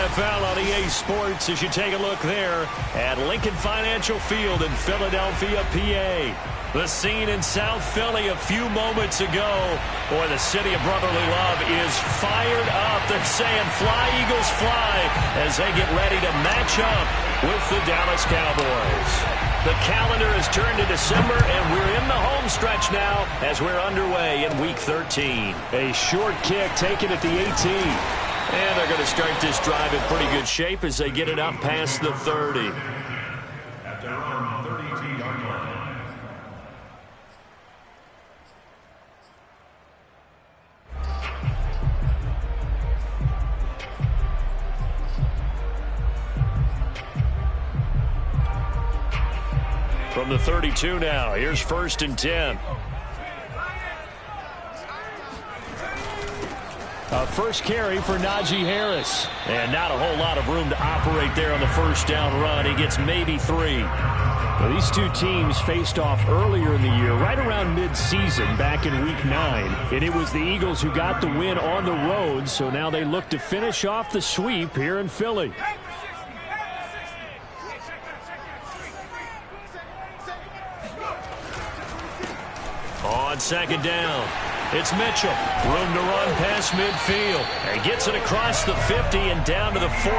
NFL on EA Sports as you take a look there at Lincoln Financial Field in Philadelphia, PA. The scene in South Philly a few moments ago. Boy, the city of brotherly love is fired up. They're saying fly, Eagles, fly as they get ready to match up with the Dallas Cowboys. The calendar has turned to December, and we're in the home stretch now as we're underway in Week 13. A short kick taken at the 18. And they're going to start this drive in pretty good shape as they get it up past the 30. At their own 32-yard line. From the 32 now, here's 1st and 10. First carry for Najee Harris. And not a whole lot of room to operate there on the first down run. He gets maybe 3. Well, these two teams faced off earlier in the year, right around mid-season, back in Week 9. And it was the Eagles who got the win on the road, so now they look to finish off the sweep here in Philly. On 2nd down, it's Mitchell. Room to run past midfield. And gets it across the 50 and down to the 48.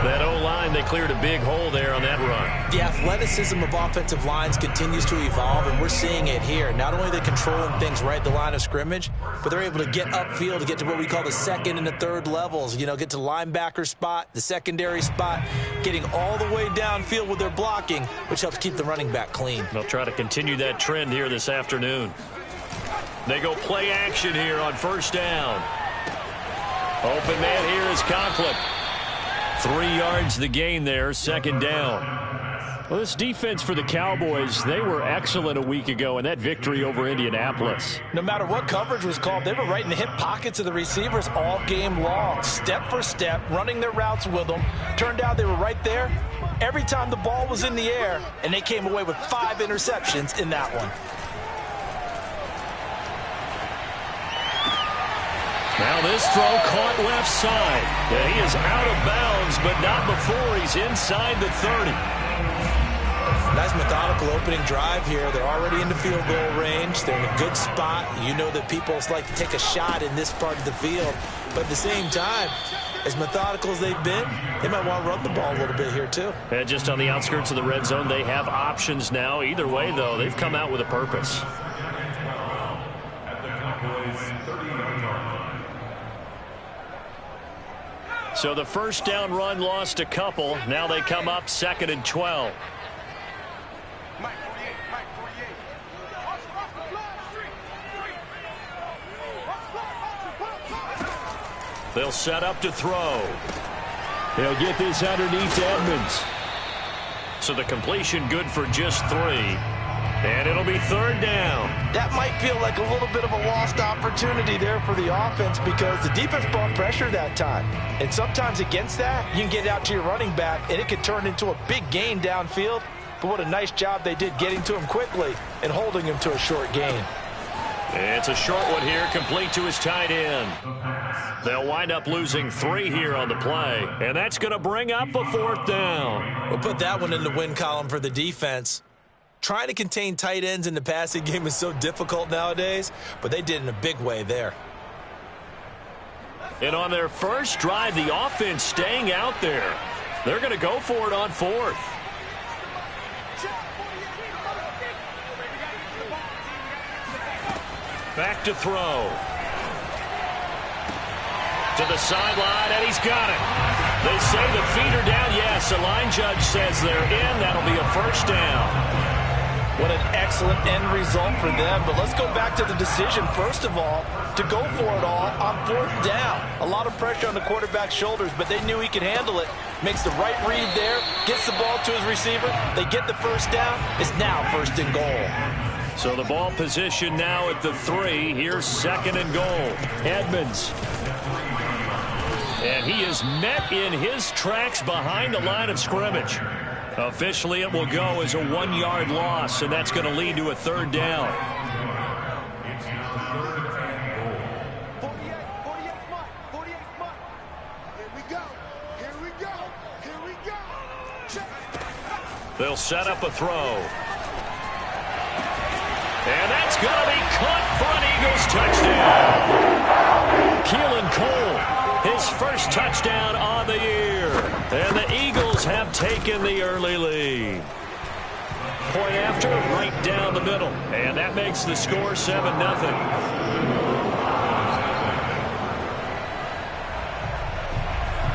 That O-line, they cleared a big hole there on that run. The athleticism of offensive lines continues to evolve, and we're seeing it here. Not only are they controlling things right at the line of scrimmage, but they're able to get upfield to get to what we call the 2nd and the 3rd levels. You know, get to the linebacker spot, the secondary spot, getting all the way downfield with their blocking, which helps keep the running back clean. They'll try to continue that trend here this afternoon. They go play action here on 1st down. Open man here is Conklin. 3 yards the gain there, 2nd down. Well, this defense for the Cowboys, they were excellent a week ago in that victory over Indianapolis. No matter what coverage was called, they were right in the hip pockets of the receivers all game long, step for step, running their routes with them. Turned out they were right there every time the ball was in the air, and they came away with 5 interceptions in that one. Now this throw caught left side. And he is out of bounds, but not before he's inside the 30. Nice methodical opening drive here. They're already in the field goal range. They're in a good spot. You know that people like to take a shot in this part of the field. But at the same time, as methodical as they've been, they might want to run the ball a little bit here too. And just on the outskirts of the red zone, they have options now. Either way, though, they've come out with a purpose. At the Cowboys' 30-yard line. So the first down run lost a couple. Now they come up 2nd and 12. They'll set up to throw. They'll get this underneath Edmonds. So the completion good for just 3. And it'll be 3rd down. That might feel like a little bit of a lost opportunity there for the offense because the defense brought pressure that time. And sometimes against that, you can get out to your running back, and it could turn into a big gain downfield. But what a nice job they did getting to him quickly and holding him to a short gain. It's a short one here, complete to his tight end. They'll wind up losing 3 here on the play, and that's going to bring up a 4th down. We'll put that one in the win column for the defense. Trying to contain tight ends in the passing game is so difficult nowadays, but they did in a big way there. And on their first drive, the offense staying out there. They're going to go for it on 4th. Back to throw. To the sideline, and he's got it. They say the feet are down. Yes, the line judge says they're in. That'll be a 1st down. What an excellent end result for them. But let's go back to the decision, first of all, to go for it all on 4th down. A lot of pressure on the quarterback's shoulders, but they knew he could handle it. Makes the right read there, gets the ball to his receiver. They get the 1st down. It's now 1st and goal. So the ball position now at the 3. Here's 2nd and goal. Edmonds. And he is met in his tracks behind the line of scrimmage. Officially, it will go as a 1-yard loss, and that's going to lead to a 3rd down. They'll set up a throw. And that's going to be caught for an Eagles touchdown. Keelan Cole, his first touchdown on the year. And the Eagles have taken the early lead. Point after, right down the middle. And that makes the score 7-0.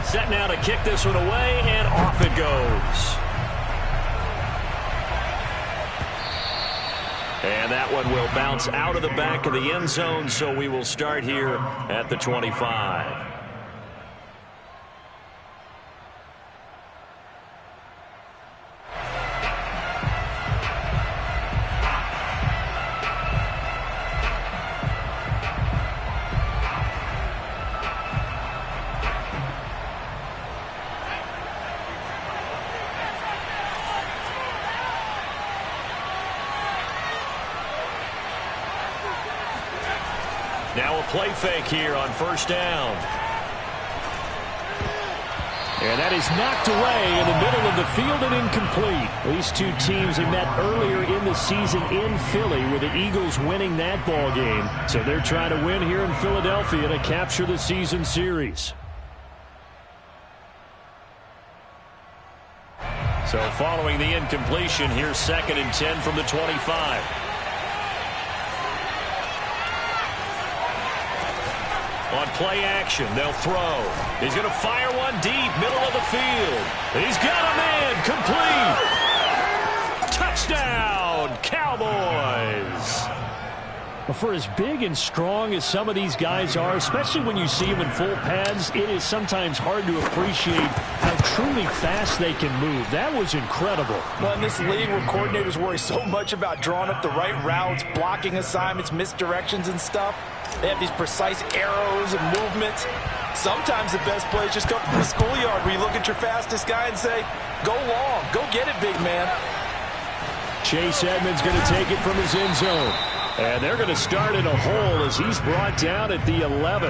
Set now to kick this one away, and off it goes. And that one will bounce out of the back of the end zone, so we will start here at the 25. Now a play fake here on first down. And that is knocked away in the middle of the field and incomplete. These two teams have met earlier in the season in Philly with the Eagles winning that ball game. So they're trying to win here in Philadelphia to capture the season series. So following the incompletion, here's 2nd and 10 from the 25. On play action, they'll throw. He's going to fire one deep, middle of the field. He's got a man, complete. Touchdown, Cowboys. Well, for as big and strong as some of these guys are, especially when you see them in full pads, it is sometimes hard to appreciate how truly fast they can move. That was incredible. Well, in this league where coordinators worry so much about drawing up the right routes, blocking assignments, misdirections and stuff, they have these precise arrows and movements. Sometimes the best plays just come from the schoolyard where you look at your fastest guy and say, go long, go get it, big man. Chase Edmonds going to take it from his end zone. And they're going to start in a hole as he's brought down at the 11.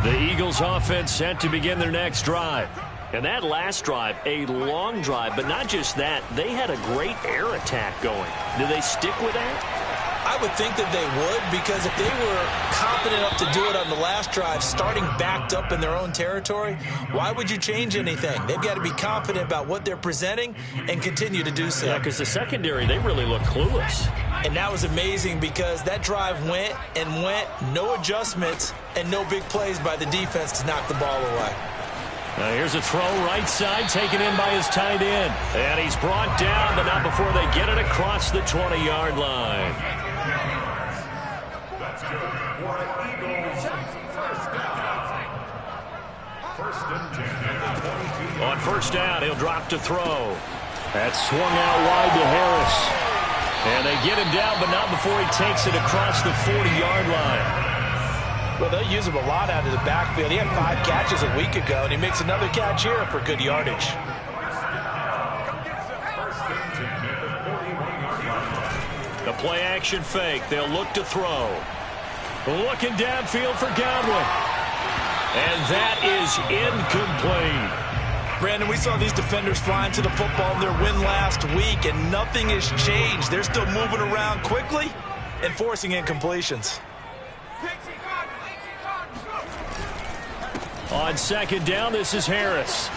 The Eagles offense set to begin their next drive. And that last drive, a long drive, but not just that, they had a great air attack going. Do they stick with that? I would think that they would, because if they were confident enough to do it on the last drive, starting backed up in their own territory, why would you change anything? They've got to be confident about what they're presenting and continue to do so. Yeah, because the secondary, they really look clueless. And that was amazing because that drive went and went, no adjustments, and no big plays by the defense to knock the ball away. Now here's a throw right side, taken in by his tight end. And he's brought down, but not before they get it across the 20-yard line. That's good for an Eagles first down. 1st and 10 at the 22. On first down, he'll drop to throw. That swung out wide to Harris. And they get him down, but not before he takes it across the 40-yard line. Well, they'll use him a lot out of the backfield. He had 5 catches a week ago, and he makes another catch here for good yardage. The play-action fake. They'll look to throw. Looking downfield for Godwin. And that is incomplete. Brandon, we saw these defenders flying to the football in their win last week, and nothing has changed. They're still moving around quickly and forcing incompletions. On second down, this is Harris.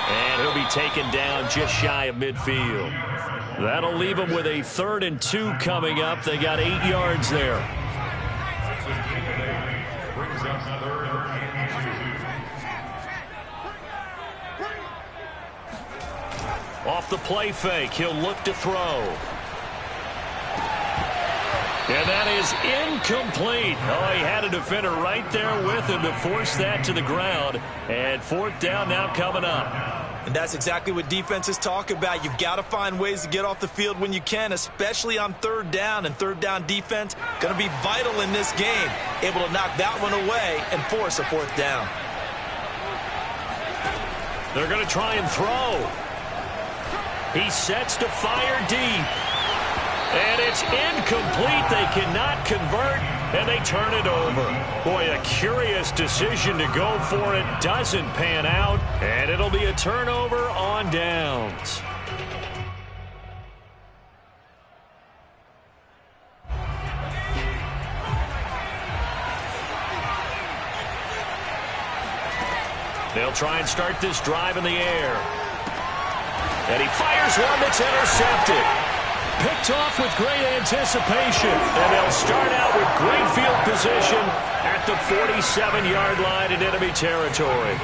And he'll be taken down just shy of midfield. That'll leave him with a 3rd and 2 coming up. They got 8 yards there. Brings up 3rd and 2. Off the play fake, he'll look to throw. And that is incomplete. Oh, he had a defender right there with him to force that to the ground. And 4th down now coming up. And that's exactly what defenses talk about. You've got to find ways to get off the field when you can, especially on 3rd down. And 3rd down defense going to be vital in this game. Able to knock that one away and force a 4th down. They're going to try and throw. He sets to fire deep. And it's incomplete. They cannot convert. and they turn it over. Boy, a curious decision to go for it. Doesn't pan out, and it'll be a turnover on downs. They'll try and start this drive in the air. And he fires one that's intercepted. Picked off with great anticipation. And they'll start out with great field position at the 47-yard line in enemy territory.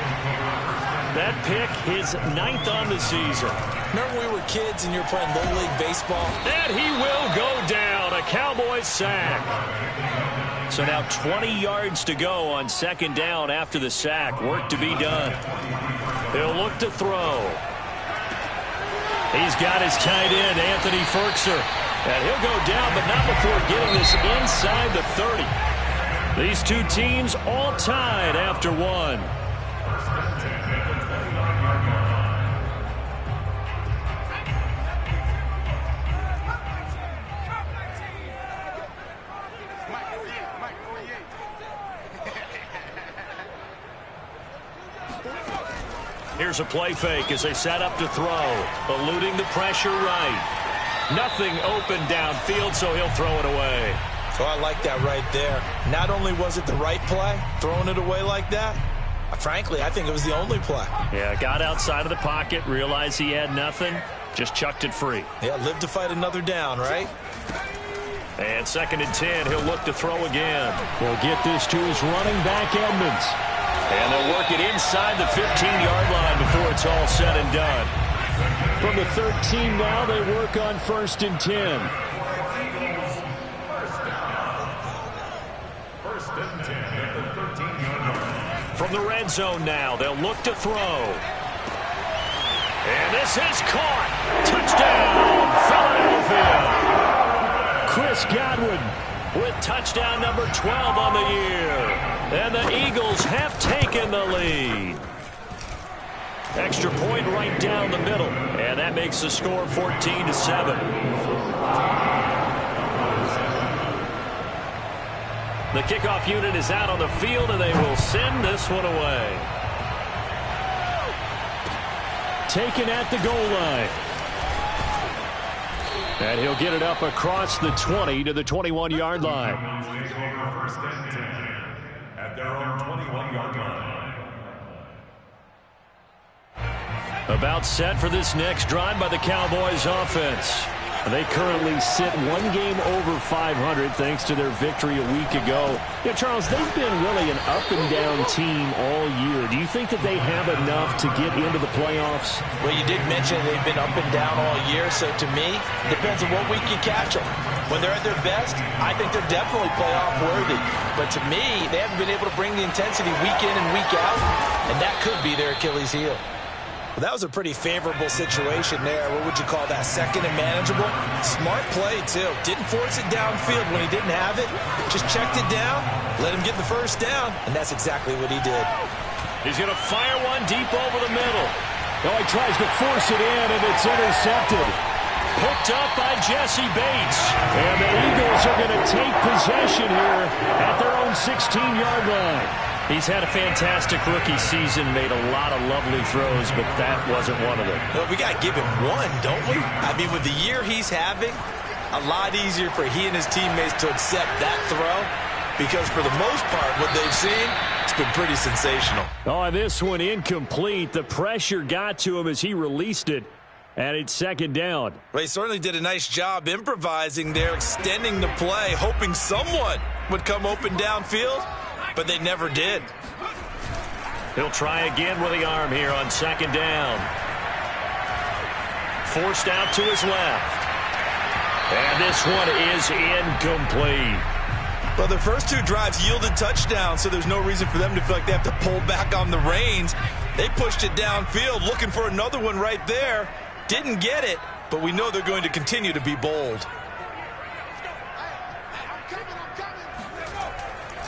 That pick, his 9th on the season. Remember when we were kids and you were playing Little League baseball? And he will go down. A Cowboys sack. So now 20 yards to go on 2nd down after the sack. Work to be done. He'll look to throw. He's got his tight end, Anthony Ferkser. And he'll go down, but not before getting this inside the 30. These two teams all tied after one. Here's a play fake as they set up to throw. Eluding the pressure right. Nothing open downfield, so he'll throw it away. So I like that right there. Not only was it the right play, throwing it away like that, frankly, I think it was the only play. Yeah, got outside of the pocket, realized he had nothing, just chucked it free. Yeah, live to fight another down, right? And 2nd and 10, he'll look to throw again. He'll get this to his running back, Edmonds. And they'll work it inside the 15-yard line before it's all said and done. From the 13 now, they work on 1st and 10. From the red zone now, they'll look to throw. And this is caught. Touchdown, Philadelphia. Chris Godwin with touchdown number 12 on the year. And the Eagles have taken the lead. Extra point right down the middle. And that makes the score 14-7. The kickoff unit is out on the field, and they will send this one away. Taken at the goal line. And he'll get it up across the 20 to the 21-yard line. At their own 21-yard line. About set for this next drive by the Cowboys offense. They currently sit one game over 500 thanks to their victory a week ago. Yeah, Charles, they've been really an up-and-down team all year. Do you think that they have enough to get into the playoffs? Well, you did mention they've been up and down all year, so to me, it depends on what week you catch them. When they're at their best, I think they're definitely playoff worthy. But to me, they haven't been able to bring the intensity week in and week out, and that could be their Achilles heel. Well, that was a pretty favorable situation there. What would you call that? 2nd and manageable? Smart play, too. Didn't force it downfield when he didn't have it. Just checked it down, let him get the first down, and that's exactly what he did. He's going to fire one deep over the middle. Oh, he tries to force it in, and it's intercepted. Picked up by Jesse Bates. And the Eagles are going to take possession here at their own 16-yard line. He's had a fantastic rookie season, made a lot of lovely throws, but that wasn't one of them. Well, we got to give him one, don't we? I mean, with the year he's having, a lot easier for he and his teammates to accept that throw, because for the most part, what they've seen, it's been pretty sensational. Oh, this one incomplete. The pressure got to him as he released it, and it's 2nd down. Well, he certainly did a nice job improvising there, extending the play, hoping someone would come open downfield. But they never did. He'll try again with the arm here on 2nd down. Forced out to his left. And this one is incomplete. Well, their first 2 drives yielded touchdowns, so there's no reason for them to feel like they have to pull back on the reins. They pushed it downfield, looking for another one right there. Didn't get it, but we know they're going to continue to be bold.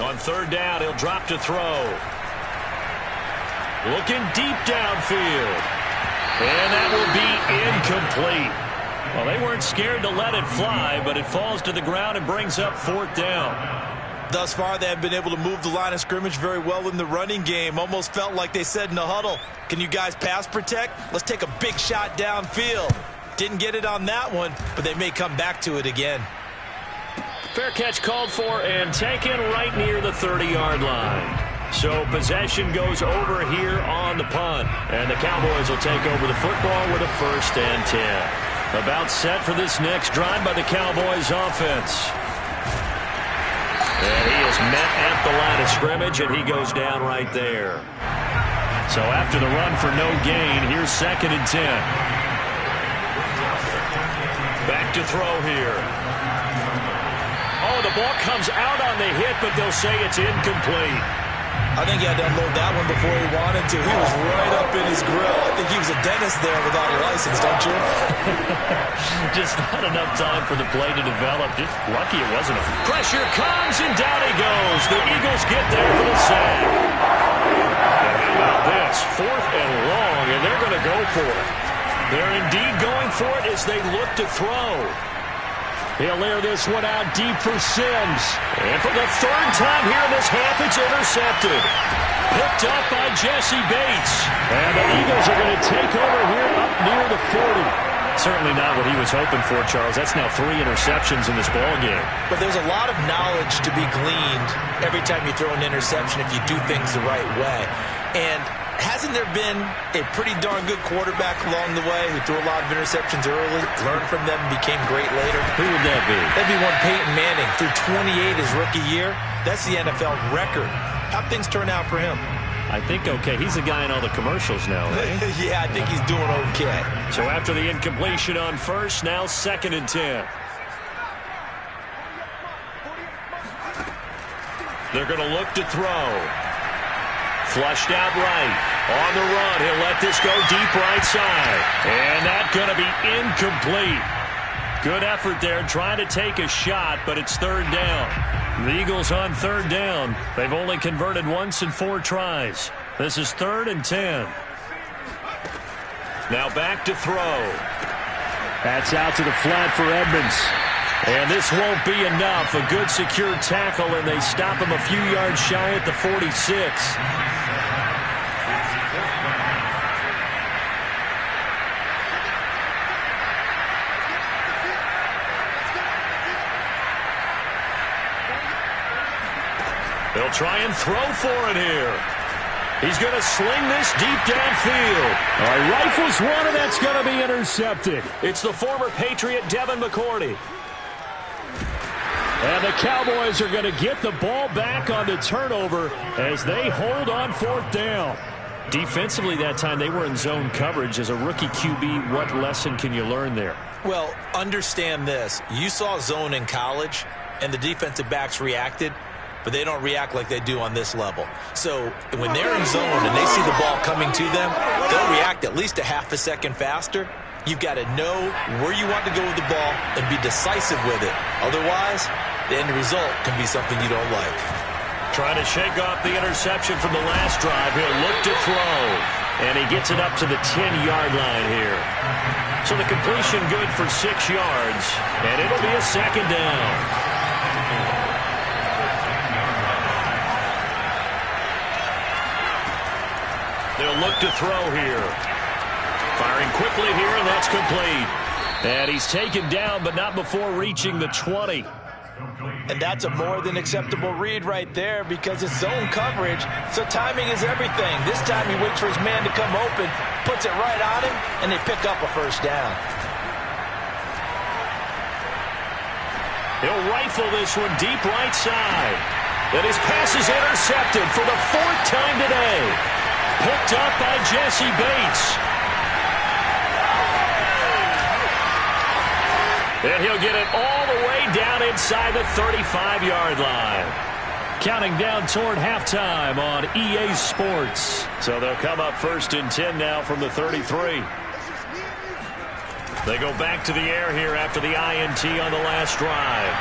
On 3rd down, he'll drop to throw. Looking deep downfield. And that will be incomplete. Well, they weren't scared to let it fly, but it falls to the ground and brings up 4th down. Thus far, they have been able to move the line of scrimmage very well in the running game. Almost felt like they said in the huddle, can you guys pass protect? Let's take a big shot downfield. Didn't get it on that one, but they may come back to it again. Fair catch called for and taken right near the 30-yard line. So possession goes over here on the punt. And the Cowboys will take over the football with a 1st and 10. About set for this next drive by the Cowboys offense. And he is met at the line of scrimmage, and he goes down right there. So after the run for no gain, here's 2nd and 10. Back to throw here. Oh, the ball comes out on the hit, but they'll say it's incomplete. I think he had to unload that one before he wanted to. He was right up in his grill. I think he was a dentist there without a license, don't you? Just not enough time for the play to develop. Just lucky it wasn't a... Pressure comes, and down he goes. The Eagles get there for the sack. And how about this? 4th and long, and they're going to go for it. They're indeed going for it as they look to throw. He'll layer this one out deep for Sims. And for the 3rd time here in this half, it's intercepted. Picked up by Jesse Bates. And the Eagles are going to take over here up near the 40. Certainly not what he was hoping for, Charles. That's now 3 interceptions in this ballgame. But there's a lot of knowledge to be gleaned every time you throw an interception if you do things the right way. And hasn't there been a pretty darn good quarterback along the way who threw a lot of interceptions early, learned from them, became great later? Who would that be? That'd be one Peyton Manning. Threw 28 his rookie year. That's the NFL record. How'd things turn out for him? I think okay. He's the guy in all the commercials now, eh? Yeah, I think he's doing okay. So after the incompletion on 1st, now 2nd and 10. They're going to look to throw. Flushed out right. On the run, he'll let this go deep right side. And that's going to be incomplete. Good effort there, trying to take a shot, but it's 3rd down. The Eagles on 3rd down. They've only converted once in 4 tries. This is 3rd and 10. Now back to throw. That's out to the flat for Edmonds. And this won't be enough. A good secure tackle, and they stop him a few yards shy at the 46. They'll try and throw for it here. He's going to sling this deep downfield. Rifles one, and that's going to be intercepted. It's the former Patriot Devin McCourty. And the Cowboys are going to get the ball back on the turnover as they hold on 4th down. Defensively that time, they were in zone coverage. As a rookie QB, what lesson can you learn there? Well, understand this. You saw zone in college, and the defensive backs reacted, but they don't react like they do on this level. So when they're in zone and they see the ball coming to them, they'll react at least a half a second faster. You've got to know where you want to go with the ball and be decisive with it. Otherwise, the end result can be something you don't like. Trying to shake off the interception from the last drive. He'll look to throw. And he gets it up to the 10-yard line here. So the completion good for 6 yards. And it'll be a 2nd down. They'll look to throw here. Firing quickly here, and that's complete. And he's taken down, but not before reaching the 20. And that's a more than acceptable read right there because it's zone coverage, so timing is everything. This time he waits for his man to come open, puts it right on him, and they pick up a 1st down. He'll rifle this one deep right side. And his pass is intercepted for the 4th time today. Picked up by Jesse Bates. And he'll get it all the way down inside the 35-yard line. Counting down toward halftime on EA Sports. So they'll come up 1st and 10 now from the 33. They go back to the air here after the INT on the last drive.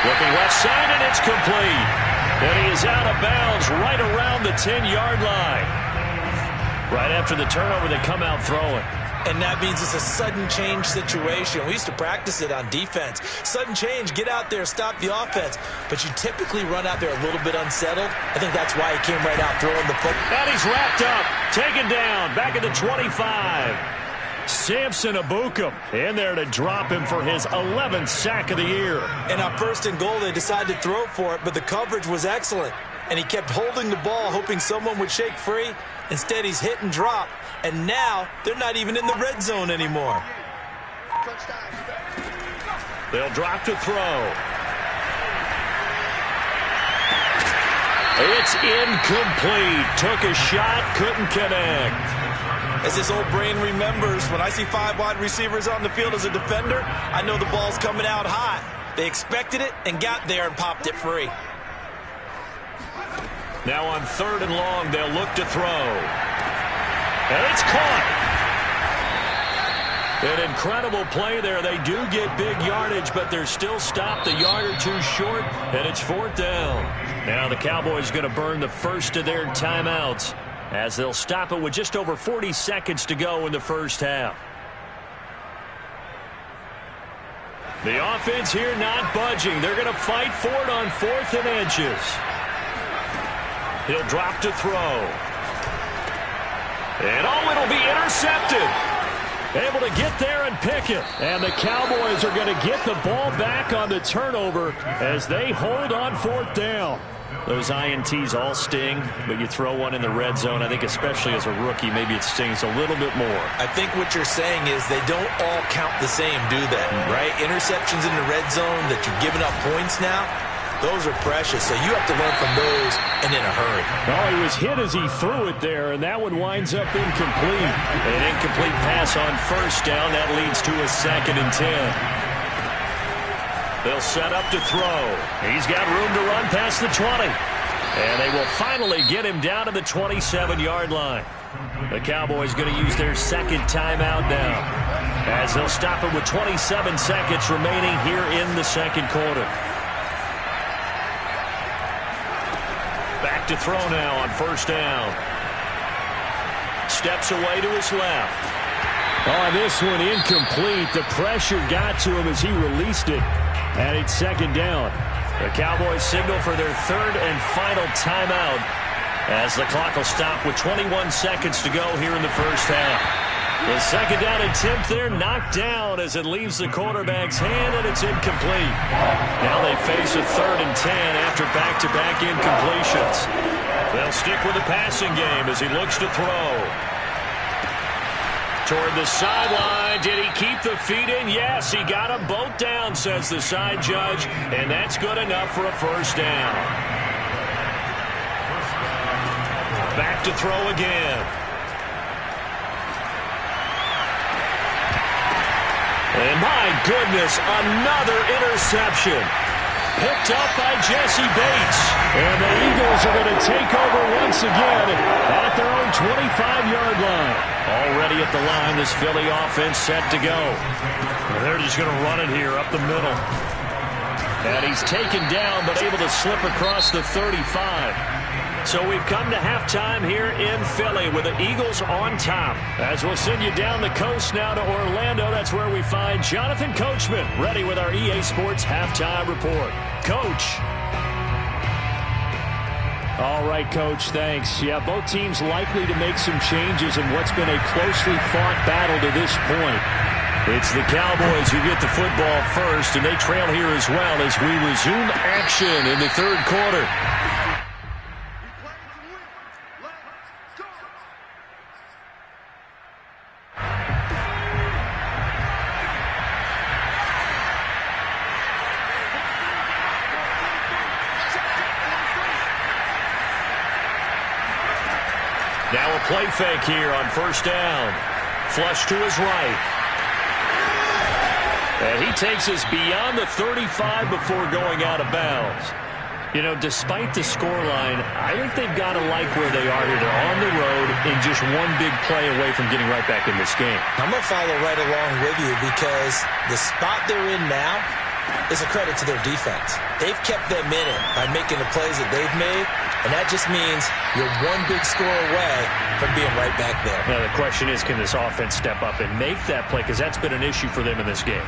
Looking left side, and it's complete. And he is out of bounds right around the 10-yard line. Right after the turnover, they come out throwing. And that means it's a sudden change situation. We used to practice it on defense. Sudden change, get out there, stop the offense. But you typically run out there a little bit unsettled. I think that's why he came right out throwing the football. And he's wrapped up, taken down, back at the 25. Samson Abukum in there to drop him for his 11th sack of the year. And on 1st and goal, they decided to throw for it, but the coverage was excellent. And he kept holding the ball, hoping someone would shake free. Instead, he's hit and drop. And now, they're not even in the red zone anymore. They'll drop to throw. It's incomplete. Took a shot, couldn't connect. As this old brain remembers, when I see 5 wide receivers on the field as a defender, I know the ball's coming out hot. They expected it and got there and popped it free. Now on 3rd and long, they'll look to throw. And it's caught. An incredible play there. They do get big yardage, but they're still stopped a yard or two short, and it's 4th down. Now the Cowboys going to burn the first of their timeouts as they'll stop it with just over 40 seconds to go in the first half. The offense here not budging. They're going to fight for it on 4th and inches. He'll drop to throw. And it'll be intercepted. Able to get there and pick it. And the Cowboys are going to get the ball back on the turnover as they hold on 4th down. Those INTs all sting, but you throw one in the red zone, I think especially as a rookie, maybe it stings a little bit more. I think what you're saying is they don't all count the same, do they? Right? Interceptions in the red zone that you've given up points now, those are precious, so you have to learn from those and in a hurry. Oh, he was hit as he threw it there, and that one winds up incomplete. An incomplete pass on 1st down. That leads to a 2nd and 10. They'll set up to throw. He's got room to run past the 20. And they will finally get him down to the 27-yard line. The Cowboys going to use their 2nd timeout now, as they'll stop it with 27 seconds remaining here in the 2nd quarter. Back to throw now on 1st down. Steps away to his left. Oh, this one incomplete. The pressure got to him as he released it. And it's 2nd down. The Cowboys signal for their 3rd and final timeout as the clock will stop with 21 seconds to go here in the first half. The 2nd down attempt there knocked down as it leaves the quarterback's hand, and it's incomplete. Now they face a 3rd and 10 after back-to-back incompletions. They'll stick with the passing game as he looks to throw. Toward the sideline. Did he keep the feet in? Yes, he got them both down, says the side judge, and that's good enough for a 1st down. Back to throw again. And my goodness, another interception. Picked up by Jesse Bates. And the Eagles are going to take over once again at their own 25-yard line. Already at the line, this Philly offense set to go. They're just going to run it here up the middle. And he's taken down, but able to slip across the 35. So we've come to halftime here in Philly with the Eagles on top. As we'll send you down the coast now to Orlando, that's where we find Jonathan Coachman ready with our EA Sports Halftime Report. Coach. All right, Coach, thanks. Yeah, both teams likely to make some changes in what's been a closely fought battle to this point. It's the Cowboys who get the football first, and they trail here as well as we resume action in the 3rd quarter. Now a play fake here on 1st down. Flush to his right. And he takes us beyond the 35 before going out of bounds. You know, despite the scoreline, I think they've got to like where they are here. They're on the road and just one big play away from getting right back in this game. I'm going to follow right along with you because the spot they're in now is a credit to their defense. They've kept them in it by making the plays that they've made. And that just means you're one big score away from being right back there. Now, the question is, can this offense step up and make that play? Because that's been an issue for them in this game.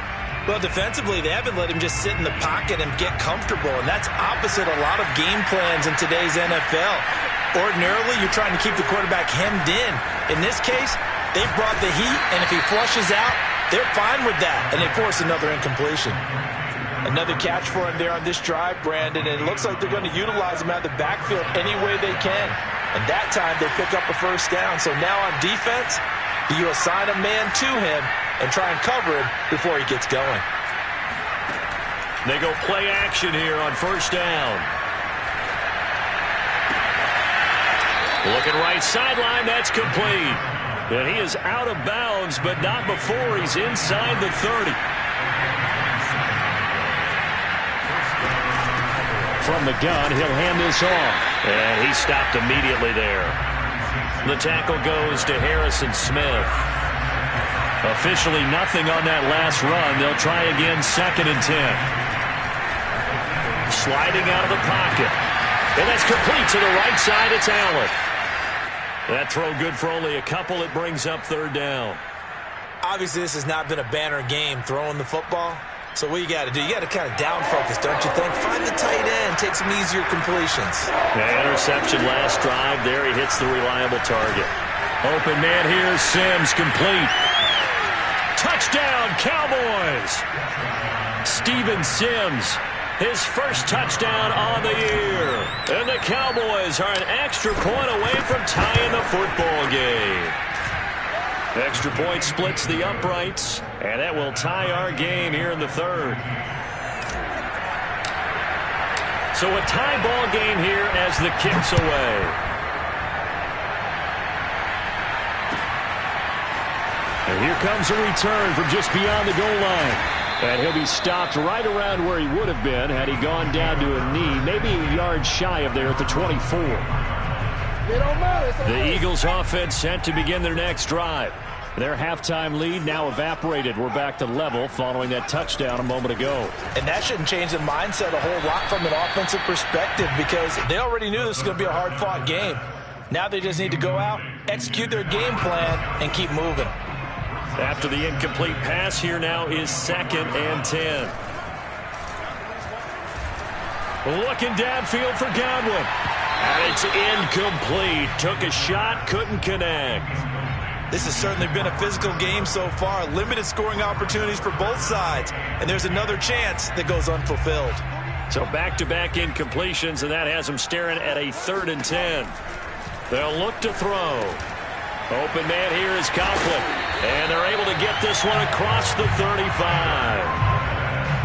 Well, defensively, they haven't let him just sit in the pocket and get comfortable, and that's opposite a lot of game plans in today's NFL. Ordinarily, you're trying to keep the quarterback hemmed in. In this case, they've brought the heat, and if he flushes out, they're fine with that, and they force another incompletion. Another catch for him there on this drive, Brandon, and it looks like they're going to utilize him out of the backfield any way they can. And that time, they pick up a first down. So now on defense, you assign a man to him and try and cover him before he gets going. They go play action here on first down. Looking right sideline, that's complete. And he is out of bounds, but not before he's inside the 30. From the gun, he'll hand this off. And he stopped immediately there. The tackle goes to Harrison Smith. Officially nothing on that last run. They'll try again, 2nd and 10. Sliding out of the pocket. And that's complete to the right side. It's Allen. That throw good for only a couple. It brings up 3rd down. Obviously, this has not been a banner game throwing the football. So what you got to do, you got to kind of down focus, don't you think? Find the tight end, take some easier completions. Interception last drive. There he hits the reliable target. Open man here, Sims, complete. Touchdown, Cowboys! Steven Sims, his first touchdown on the year. And the Cowboys are an extra point away from tying the football game. Extra point splits the uprights, and that will tie our game here in the 3rd. So a tie ball game here as the kick's away. And here comes a return from just beyond the goal line. And he'll be stopped right around where he would have been had he gone down to a knee, maybe a yard shy of there at the 24. The Eagles offense set to begin their next drive. Their halftime lead now evaporated. We're back to level following that touchdown a moment ago. And that shouldn't change the mindset a whole lot from an offensive perspective because they already knew this was going to be a hard-fought game. Now they just need to go out, execute their game plan, and keep moving. After the incomplete pass, here now is 2nd and 10. Looking downfield for Godwin. And it's incomplete. Took a shot, couldn't connect. This has certainly been a physical game so far. Limited scoring opportunities for both sides. And there's another chance that goes unfulfilled. So back-to-back incompletions, and that has them staring at a 3rd and 10. They'll look to throw. Open man here is Conklin. And they're able to get this one across the 35.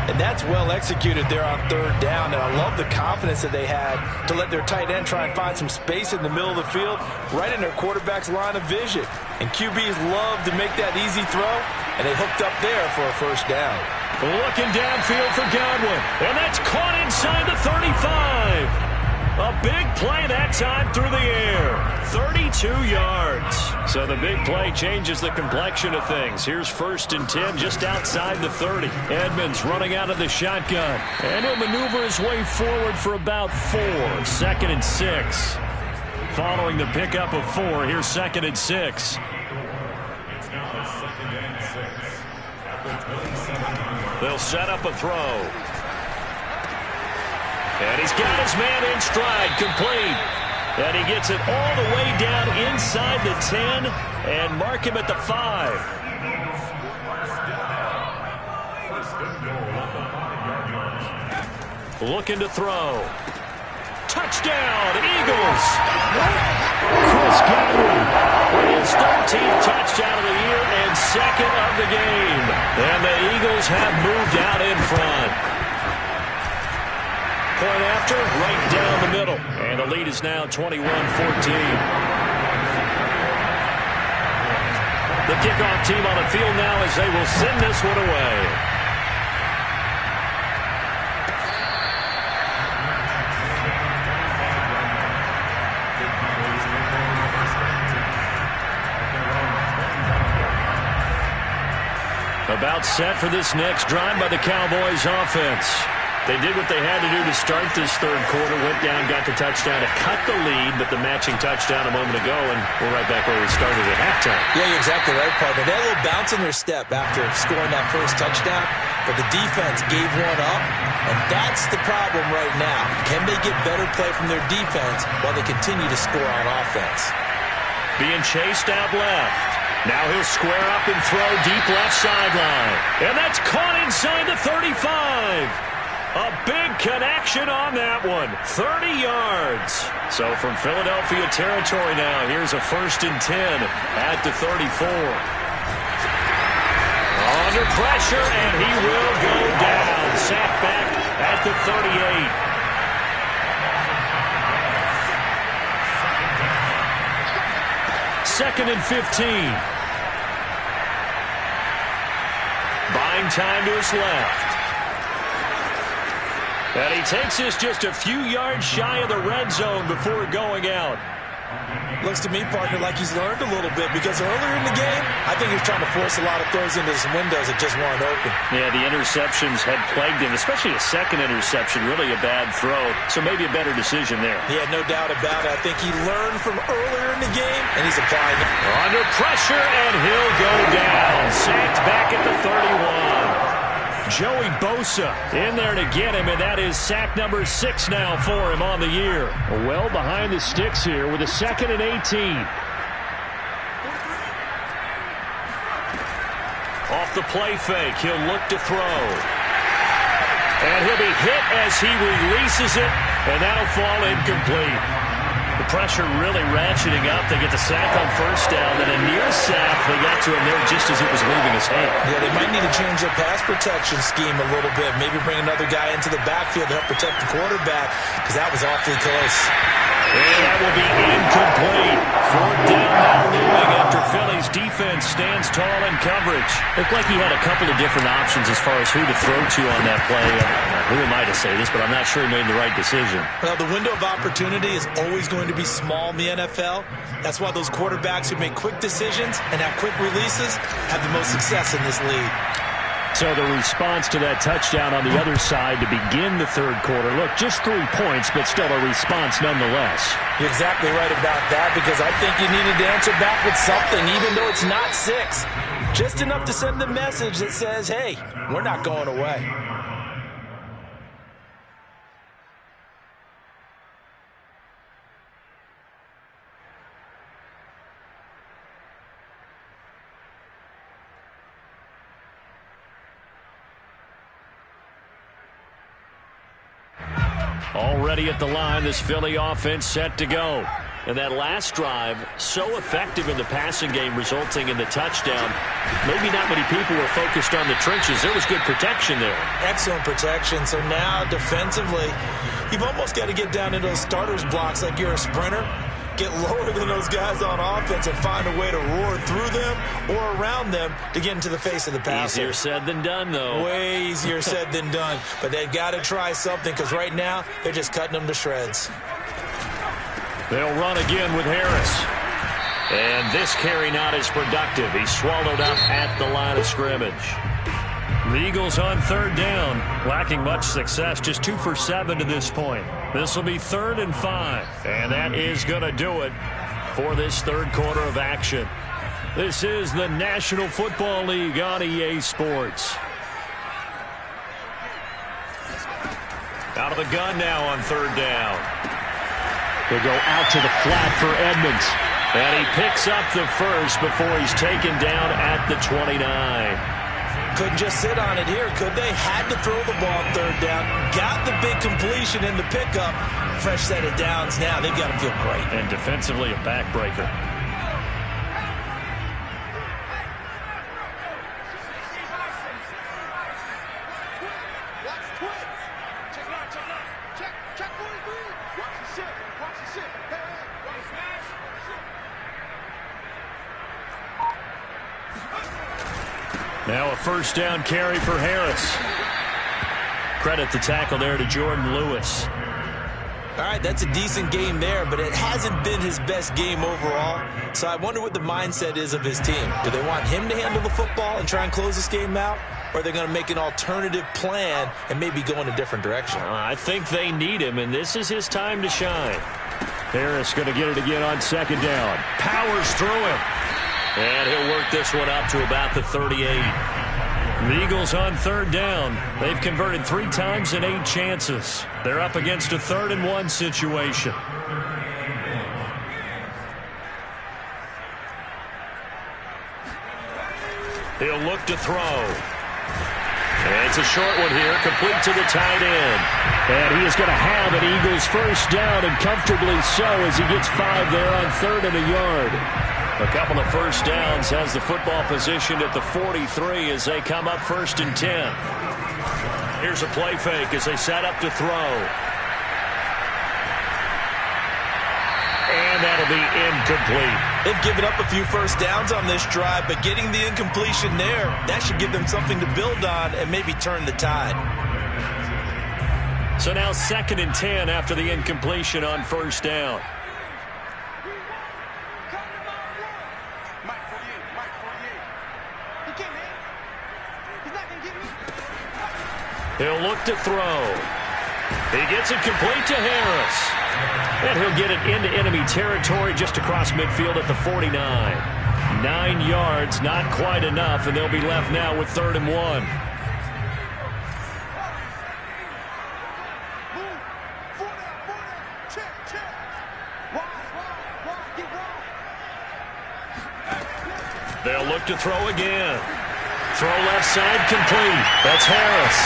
And that's well executed there on 3rd down. And I love the confidence that they had to let their tight end try and find some space in the middle of the field, right in their quarterback's line of vision. And QBs love to make that easy throw, and they hooked up there for a first down. Looking downfield for Godwin. And that's caught inside the 35. A big play that time through the air. 32 yards. So the big play changes the complexion of things. Here's 1st and 10 just outside the 30. Edmonds running out of the shotgun. And he'll maneuver his way forward for about 4. 2nd and 6. Following the pickup of 4, here's 2nd and 6. They'll set up a throw. And he's got his man in stride, complete. And he gets it all the way down inside the 10 and mark him at the 5. Looking to throw. Touchdown, Eagles! Chris Godwin with his 13th touchdown of the year and 2nd of the game. And the Eagles have moved out in front. Point after, right down the middle. And the lead is now 21-14. The kickoff team on the field now as they will send this one away. About set for this next drive by the Cowboys offense. They did what they had to do to start this third quarter, went down, got the touchdown to cut the lead, but the matching touchdown a moment ago, and we're right back where we started at halftime. Yeah, you're exactly right, partner. They had a little bounce in their step after scoring that first touchdown, but the defense gave one up, and that's the problem right now. Can they get better play from their defense while they continue to score on offense? Being chased out left. Now he'll square up and throw deep left sideline. And that's caught inside the 35. A big connection on that one. 30 yards. So from Philadelphia territory now, here's a 1st and 10 at the 34. Under pressure, and he will go down. Sacked back at the 38. 2nd and 15. Buying time to his left. And he takes this just a few yards shy of the red zone before going out. Looks to me, partner, like he's learned a little bit, because earlier in the game, I think he was trying to force a lot of throws into some windows that just weren't open. Yeah, the interceptions had plagued him, especially a second interception, really a bad throw, so maybe a better decision there. Yeah, no doubt about it. I think he learned from earlier in the game, and he's applying it. Under pressure, and he'll go down. Sacked back at the 31. Joey Bosa in there to get him, and that is sack number 6 now for him on the year. Well behind the sticks here with a 2nd and 18. Off the play fake, he'll look to throw. And he'll be hit as he releases it, and that'll fall incomplete. The pressure really ratcheting up. They get the sack on 1st down, then a near sack. They got to him there just as it was leaving his hand. Yeah, they might need to change their pass protection scheme a little bit. Maybe bring another guy into the backfield to help protect the quarterback, because that was awfully close. And that will be incomplete. 4th down now looming after Philly's defense stands tall in coverage. Looked like he had a couple of different options as far as who to throw to on that play. Who am I to say this, but I'm not sure he made the right decision. Well, the window of opportunity is always going to be small in the NFL. That's why those quarterbacks who make quick decisions and have quick releases have the most success in this league. So the response to that touchdown on the other side to begin the third quarter. Look, just 3 points, but still a response nonetheless. You're exactly right about that, because I think you needed to answer back with something, even though it's not 6. Just enough to send the message that says, hey, we're not going away. Already at the line, this Philly offense set to go. And that last drive, so effective in the passing game, resulting in the touchdown. Maybe not many people were focused on the trenches. There was good protection there. Excellent protection. So now, defensively, you've almost got to get down into those starters blocks like you're a sprinter. Get lower than those guys on offense and find a way to roar through them or around them to get into the face of the passer. Easier said than done, though. Way easier said than done. But they've got to try something, because right now they're just cutting them to shreds. They'll run again with Harris. And this carry not as productive. He's swallowed up at the line of scrimmage. The Eagles on 3rd down, lacking much success, just 2 for 7 to this point. This will be 3rd and 5, and that is going to do it for this third quarter of action. This is the National Football League on EA Sports. Out of the gun now on 3rd down. They'll go out to the flat for Edmonds. And he picks up the first before he's taken down at the 29. Couldn't just sit on it here, could they? Had to throw the ball on 3rd down. Got the big completion in the pickup. Fresh set of downs now. They've got to feel great. And defensively, a backbreaker. Now a 1st down carry for Harris. Credit the tackle there to Jordan Lewis. All right, that's a decent game there, but it hasn't been his best game overall. So I wonder what the mindset is of his team. Do they want him to handle the football and try and close this game out? or they're going to make an alternative plan and maybe go in a different direction. I think they need him, and this is his time to shine. Harris going to get it again on second down. Powers through it. And he'll work this one up to about the 38. The Eagles on third down. They've converted 3 times in 8 chances. They're up against a 3rd and 1 situation. He'll look to throw. And it's a short one here, complete to the tight end. And he is going to have an Eagles first down, and comfortably so, as he gets 5 there on 3rd and a yard. A couple of first downs, has the football positioned at the 43 as they come up 1st and 10. Here's a play fake as they set up to throw. And that'll be incomplete. They've given up a few first downs on this drive, but getting the incompletion there, that should give them something to build on and maybe turn the tide. So now 2nd and 10 after the incompletion on first down. He'll look to throw. He gets it complete to Harris. And he'll get it into enemy territory just across midfield at the 49. 9 yards, not quite enough, and they'll be left now with 3rd and 1. They'll look to throw again. Throw left side complete. That's Harris.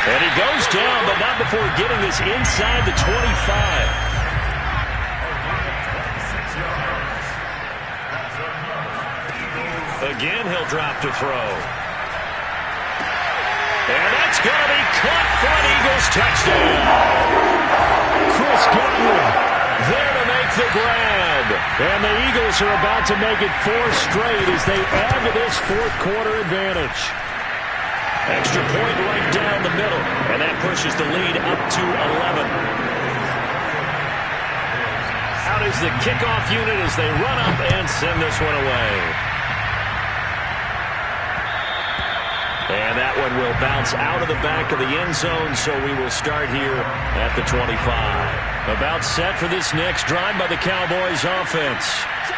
And he goes down, but not before getting this inside the 25. Again, he'll drop to throw. And that's going to be caught for an Eagles touchdown. Chris Godwin there to make the grab. And the Eagles are about to make it 4 straight as they add to this 4th quarter advantage. Extra point right down the middle, and that pushes the lead up to 11. Out is the kickoff unit as they run up and send this one away. And that one will bounce out of the back of the end zone, so we will start here at the 25. About set for this next drive by the Cowboys offense.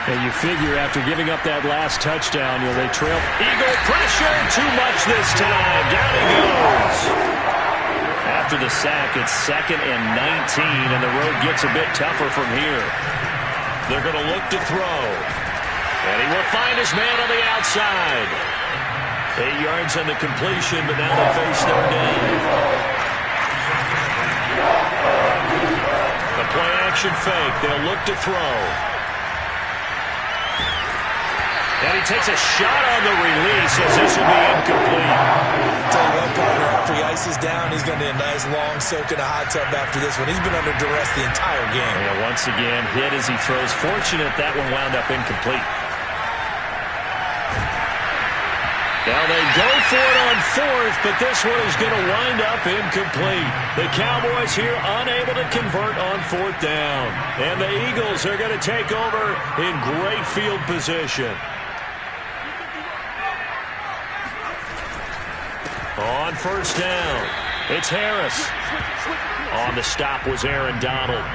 And you figure after giving up that last touchdown, they trail. Eagle pressure, too much this time. Down he goes. After the sack, it's 2nd and 19, and the road gets a bit tougher from here. They're going to look to throw. And he will find his man on the outside. 8 yards on the completion, but now they face 3rd down. The play action fake. They'll look to throw. And he takes a shot on the release as this will be incomplete. Tell you what, partner, after he ices down, he's going to need a nice long soak in a hot tub after this one. He's been under duress the entire game. Yeah, once again, hit as he throws. Fortunate that one wound up incomplete. Now they go for it on 4th, but this one is going to wind up incomplete. The Cowboys here unable to convert on 4th down. And the Eagles are going to take over in great field position. On first down, it's Harris. On the stop was Aaron Donald.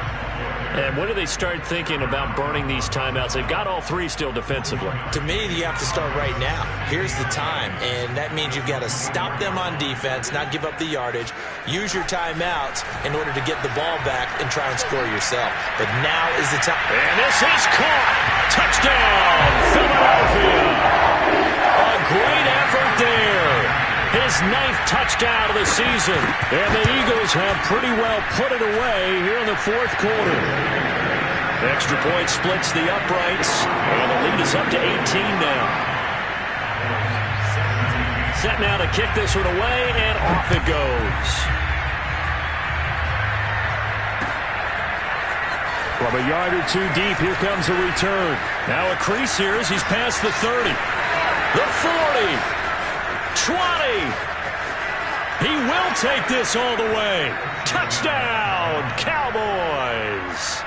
And when do they start thinking about burning these timeouts? They've got all 3 still defensively. To me, you have to start right now. Here's the time, and that means you've got to stop them on defense, not give up the yardage, use your timeouts in order to get the ball back and try and score yourself. But now is the time. And this is caught. Touchdown, Philadelphia. A great effort there. His 9th touchdown of the season. And the Eagles have pretty well put it away here in the 4th quarter. Extra point splits the uprights. And the lead is up to 18 now. Set now to kick this one away, and off it goes. From a yard or 2 deep, here comes a return. Now a crease here as he's past the 30. The 40. 20. He will take this all the way. Touchdown, Cowboys.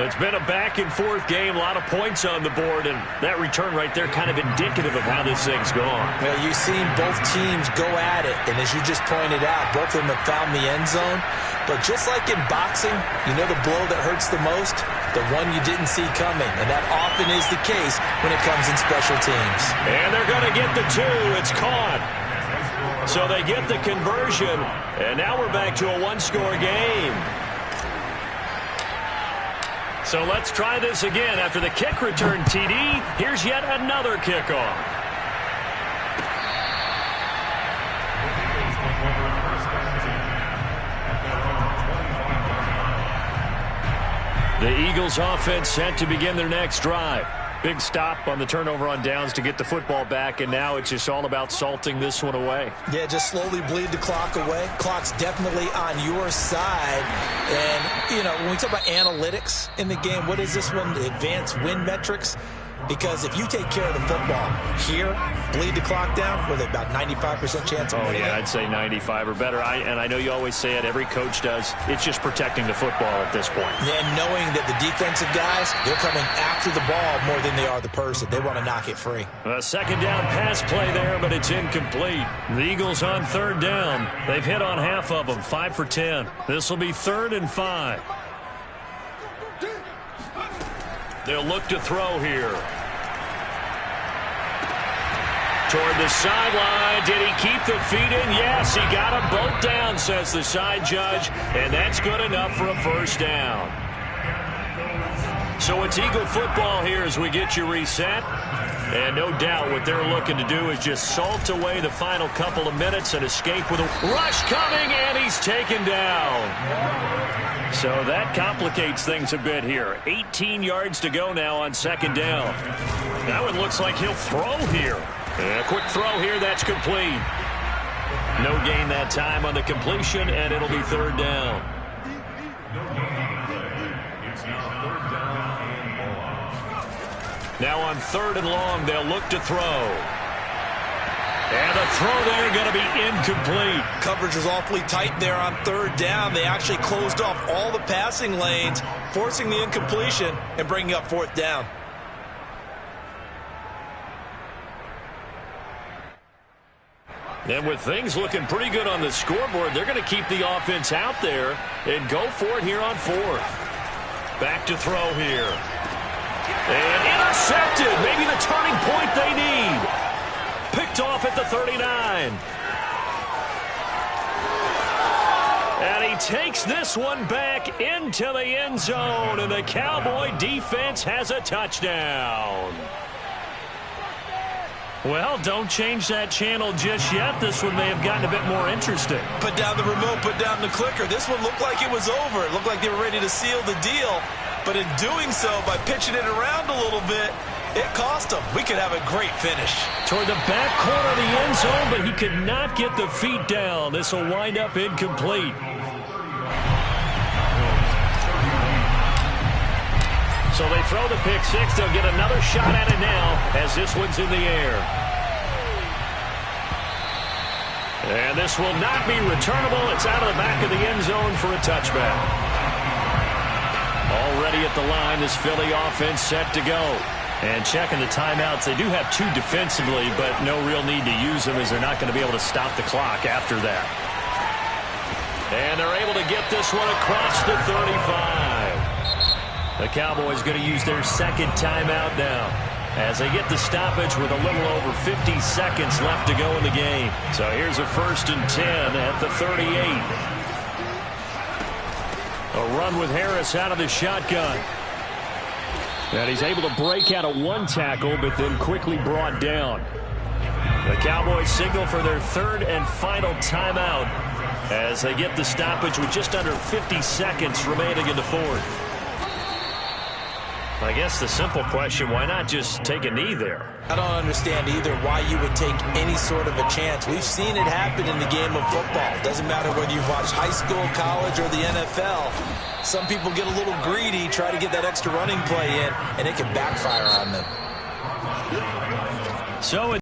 It's been a back-and-forth game, a lot of points on the board, and that return right there kind of indicative of how this thing's gone. Well, you've seen both teams go at it, and as you just pointed out, both of them have found the end zone. But just like in boxing, you know the blow that hurts the most? The one you didn't see coming, and that often is the case when it comes in special teams. And they're going to get the two. It's caught. So they get the conversion, and now we're back to a one-score game. So let's try this again. After the kick return TD, here's yet another kickoff. The Eagles offense set to begin their next drive. Big stop on the turnover on downs to get the football back, and now it's just all about salting this one away. Yeah, just slowly bleed the clock away. Clock's definitely on your side. And, you know, when we talk about analytics in the game, what is this one? The advanced win metrics? Because if you take care of the football here, bleed the clock down, with about 95% chance of winning. Oh, yeah, I'd say 95 or better. And I know you always say it, every coach does. It's just protecting the football at this point. And knowing that the defensive guys, they're coming after the ball more than they are the person. They want to knock it free. A second down pass play there, but it's incomplete. The Eagles on third down. They've hit on half of them, 5 for 10. This will be 3rd and 5. They'll look to throw here. Toward the sideline. Did he keep the feet in? Yes, he got them both down, says the side judge. And that's good enough for a first down. So it's Eagle football here as we get you reset. And no doubt what they're looking to do is just salt away the final couple of minutes and escape with a rush coming, and he's taken down. So that complicates things a bit here. 18 yards to go now on second down. That one looks like he'll throw here. And a quick throw here, that's complete. No gain that time on the completion, and it'll be third down. It's now 3rd down and more. Now on 3rd and long, they'll look to throw. And the throw there going to be incomplete. Coverage was awfully tight there on 3rd down. They actually closed off all the passing lanes, forcing the incompletion and bringing up 4th down. And with things looking pretty good on the scoreboard, they're going to keep the offense out there and go for it here on 4th. Back to throw here. And intercepted. Maybe the turning point they need. Picked off at the 39. And he takes this one back into the end zone, and the Cowboy defense has a touchdown. Well, don't change that channel just yet. This one may have gotten a bit more interesting. Put down the remote, put down the clicker. This one looked like it was over. It looked like they were ready to seal the deal. But in doing so, by pitching it around a little bit, it cost them. We could have a great finish. Toward the back corner of the end zone, but he could not get the feet down. This will wind up incomplete. So they throw the pick six. They'll get another shot at it now as this one's in the air. And this will not be returnable. It's out of the back of the end zone for a touchback. Already at the line, this Philly offense set to go. And checking the timeouts, they do have 2 defensively, but no real need to use them as they're not going to be able to stop the clock after that. And they're able to get this one across the 35. The Cowboys going to use their second timeout now as they get the stoppage with a little over 50 seconds left to go in the game. So here's a 1st and 10 at the 38. A run with Harris out of the shotgun. And he's able to break out of 1 tackle, but then quickly brought down. The Cowboys signal for their 3rd and final timeout as they get the stoppage with just under 50 seconds remaining in the 4th. I guess the simple question, why not just take a knee there? I don't understand either why you would take any sort of a chance. We've seen it happen in the game of football. Doesn't matter whether you've watched high school, college, or the NFL. Some people get a little greedy, try to get that extra running play in, and it can backfire on them. So